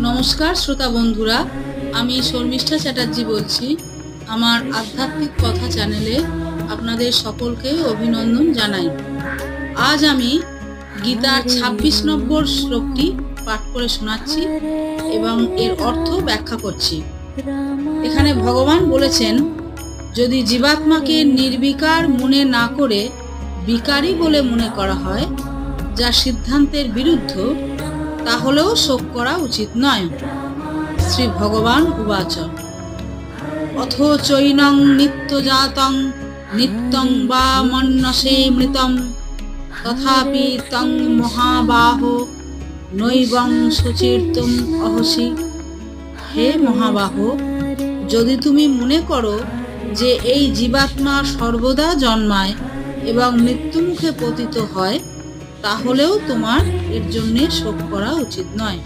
নমস্কার শ্রোতা বন্ধুরা, আমি শর্মিষ্ঠা চ্যাটার্জি বলছি। আমার আধ্যাত্মিক কথা চ্যানেলে আপনাদের সকলকে অভিনন্দন জানাই। আজ আমি গীতার ২৬ নম্বর শ্লোকটি পাঠ করে শোনাচ্ছি এবং এর অর্থ ব্যাখ্যা করছি। এখানে ভগবান বলেছেন, যদি জীবাত্মাকে নির্বিকার মনে না করে বিকারী বলে মনে করা হয়, যা সিদ্ধান্তের বিরুদ্ধ, তাহলেও শোক করা উচিত নয়। শ্রী ভগবান উবাচ অথ চৈনং নিত্যজাতং নিত্যং বা মন্যসে মৃতম তথাপি তং মহাবাহো নৈবং সুচির্তুম অহসি। হে মহাবাহো, যদি তুমি মনে করো যে এই জীবাত্মা সর্বদা জন্মায় এবং মৃত্যুমুখে পতিত হয়, তাহলেও তোমার এর জন্য শোক করা উচিত নয়।